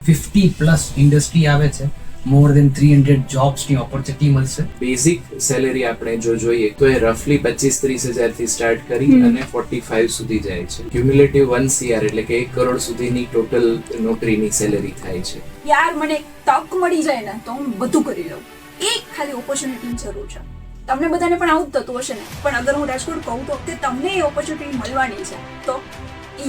50+ industry આવે છે, મોર દેન 300 જોબ્સની opportunity મળશે. બેઝિક સેલેરી આપણે જો જોઈએ તો એ રફલી 25-30 હજારથી સ્ટાર્ટ કરી અને 45 સુધી જાય છે. ક્યુમ્યુલેટિવ 1 CR એટલે કે 1 કરોડ સુધીની ટોટલ નોકરીની સેલેરી થાય છે. યાર મને એક તક મળી જાય ને તો હું બધું કરી લઉં. એક ખાલી ઓપોર્ચ્યુનિટીની જરૂર છે. તમને બધાને પણ આવું જ થતું હશે ને, પણ અગર હું રાજકોટ કહું તો કે તમને એ ઓપોર્ચ્યુનિટી મળવાની છે તો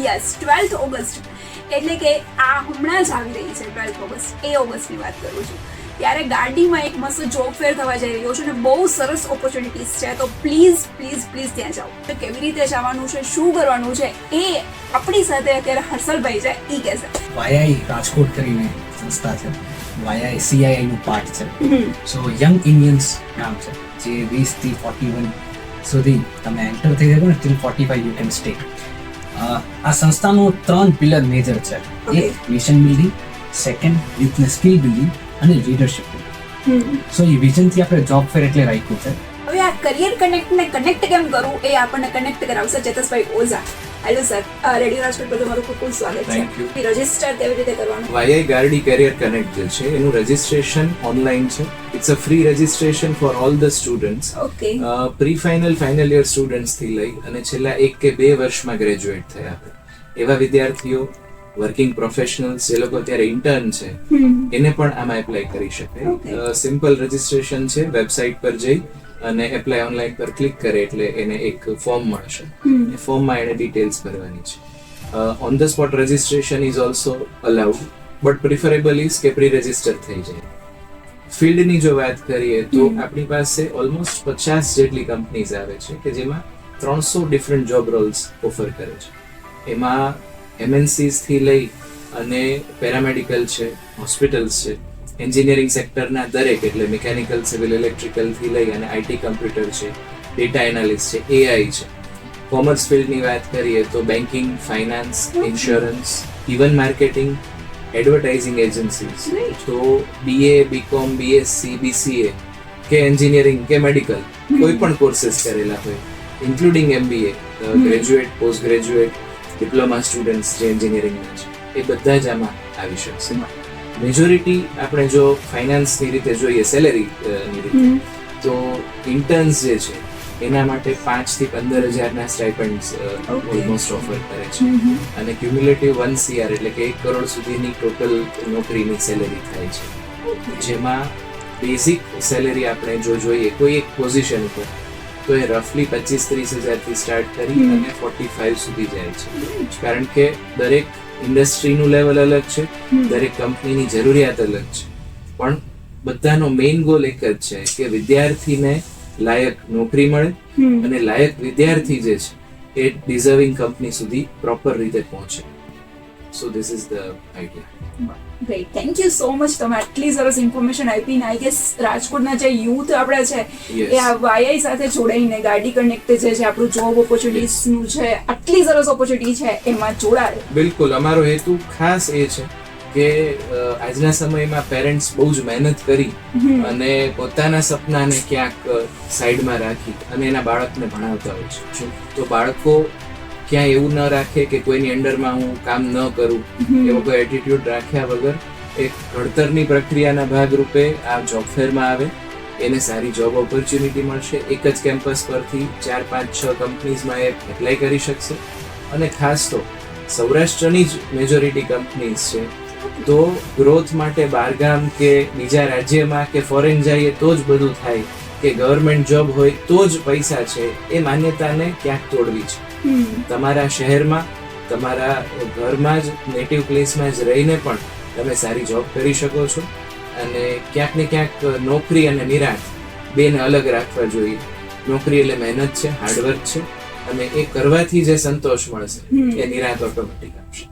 યસ 12th ઓગસ્ટ એટલે કે આ હમણાં જ આવી રહી છે 12th ઓગસ્ટ, એ ઓગસ્ટની વાત કરું છું. ત્યારે ગાડીમાં એક મસ્ત જોબ ફેર થવા જઈ રહ્યો છું ને બહુ સરસ ઓપોર્ચ્યુનિટીઝ છે, તો પ્લીઝ પ્લીઝ પ્લીઝ ત્યાં જાઓ. તો કેવી રીતે જવાનું છે, શું કરવાનું છે એ આપણી સાથે અત્યારે હર્ષલભાઈ છે એ કહેશે. YI રાજકોટ કરીને સંસ્થા છે, YI CII નું પાર્ટ છે. સો યંગ ઇન્ડિયન્સ નામ છે, જે 20 થી 41 સુધી તમે એન્ટર થઈ શકો ને ટિલ 45 યુ કેન સ્ટે. આ સંસ્થાનો 3 પિલર મેજર છે. એક વિઝન બિલ્ડિંગ, સેકન્ડ યુથને સ્કિલ બિલ્ડિંગ અને લીડરશિપ બિલ્ડિંગ. સો એ વિઝનથી આપણે જોબ ફેર એટલે રાખ્યું છે. હવે આ કરિયર કનેક્ટને કનેક્ટ કેમ કરું એ આપણને કનેક્ટ કરાવશે Chetasbhai Ojha. Hello sir, radio Rajkot પર તમારું ખૂબ ખૂબ સ્વાગત છે. રજિસ્ટર કેવી રીતે કરવાનું? YI ગાર્ડી કેરિયર કનેક્ટ જે છે એનું રજિસ્ટ્રેશન ઓનલાઈન છે. It's a free registration for all the students. Okay. Pre final final year students થી લઈ અને છેલ્લા 1 કે 2 વર્ષમાં ગ્રેજ્યુએટ થયા હોય એવા વિદ્યાર્થીઓ, વર્કિંગ પ્રોફેશનલ્સ જે લોકો અત્યારે ઇન્ટર્ન છે એને પણ આમાં એપ્લાય કરી શકે. સિમ્પલ રજિસ્ટ્રેશન છે. વેબસાઇટ પર જઈ અને એપ્લાય ઓનલાઈન પર ક્લિક કરે એટલે એને એક ફોર્મ મળશે. એ ફોર્મમાં એને ડિટેલ્સ ભરવાની છે. On the spot registration is also allowed, but preferable is કે પ્રી રજિસ્ટર થઈ જાય. ફિલ્ડની જો વાત કરીએ તો આપણી પાસે ઓલમોસ્ટ 50 જેટલી કંપનીઝ આવે છે કે જેમાં 300 ડિફરન્ટ જોબ રોલ્સ ઓફર કરે છે. એમાં MNCs થી લઈ અને પેરામેડિકલ છે, હોસ્પિટલ્સ છે, એન્જિનિયરિંગ સેક્ટરના દરેક એટલે મિકેનિકલ, સિવિલ, ઇલેક્ટ્રિકલ થી લઈ અને IT કમ્પ્યુટર છે, ડેટા એનાલિસ્ટ છે, AI છે. કોમર્સ ફિલ્ડની વાત કરીએ તો banking, finance, insurance, even marketing, advertising agencies. તો BA, BCom, BSc, BCA કે એન્જિનિયરિંગ કે મેડિકલ કોઈ પણ કોર્सेस કરેલા હોય including MBA, graduate, post graduate, diploma students જે એન્જિનિયરિંગના છે એ બધા જ આમાં આવી શકશે. મેજોરિટી આપણે જો ફાઇનાન્સની રીતે જોઈએ સેલેરીની રીતે તો ઇન્ટર્ન્સ જે છે એના માટે 5 થી 15 હજારના સ્ટાઇપન્ડ્સ ઓલમોસ્ટ ઓફર કરે છે. અને ક્યુમ્યુલેટિવ 1 CR એટલે કે 1 કરોડ સુધીની ટોટલ નોકરીની સેલેરી થાય છે. જેમાં બેઝિક સેલેરી આપણે જો જોઈએ કોઈ એક પોઝિશન ઉપર તો એ રફલી 25-30 હજારથી સ્ટાર્ટ કરી અને 45 સુધી જાય છે. કારણ કે દરેક ઇન્ડસ્ટ્રીનું લેવલ અલગ છે, દરેક કંપનીની જરૂરિયાત અલગ છે, પણ બધાનો મેઇન ગોલ એક જ છે કે વિદ્યાર્થીને લાયક નોકરી મળે અને લાયક વિદ્યાર્થી જે છે એ ડિઝર્વિંગ કંપની સુધી પ્રોપર રીતે પહોંચે. So this is the idea. Great, thank you so much. તમે આટલી સરસ ઇન્ફોર્મેશન આપી ને આઈ ગેસ રાજકોટના જે યુથ આપણે છે એ આ YI સાથે જોડાઈને ગાડી કનેક્ટ જે છે આપણું જોબ ઓપોર્ચ્યુનિટીઝનું છે, આટલી સરસ ઓપોર્ચ્યુનિટી છે એમાં જોડાય. બિલકુલ, અમારો હેતુ ખાસ એ છે કે આજના સમયમાં પેરેન્ટ્સ બહુ જ મહેનત કરી અને પોતાના સપનાને ક્યાંક સાઈડમાં રાખી અને એના બાળકને ભણાવતા હોય છે. તો બાળકો ક્યાંય એવું ન રાખે કે કોઈની અંડરમાં હું કામ ન કરું, એવો કોઈ એટીટ્યુડ રાખ્યા વગર એક ઘડતરની પ્રક્રિયાના ભાગરૂપે આ જોબ ફેરમાં આવે, એને સારી જોબ ઓપોર્ચ્યુનિટી મળશે. એક જ કેમ્પસ પરથી 4, 5, 6 કંપનીઝમાં એ એપ્લાય કરી શકશે. અને ખાસ તો સૌરાષ્ટ્રની જ મેજોરિટી કંપનીઝ છે, તો ગ્રોથ માટે બહારગામ કે બીજા રાજ્યમાં કે ફોરેન જઈએ તો જ બધું થાય કે ગવર્મેન્ટ જોબ હોય તો જ પૈસા છે, એ માન્યતાને ક્યાંક તોડવી છે. તમારા શહેરમાં, તમારા ઘરમાં જ, નેટિવ પ્લેસમાં જ રહીને પણ તમે સારી જોબ કરી શકો છો. અને ક્યાંક ને ક્યાંક નોકરી અને નિરાંત બેને અલગ રાખવા જોઈએ. નોકરી એટલે મહેનત છે, હાર્ડવર્ક છે, અને એ કરવાથી જે સંતોષ મળશે એ નિરાંત ઓટોમેટિક આપશે.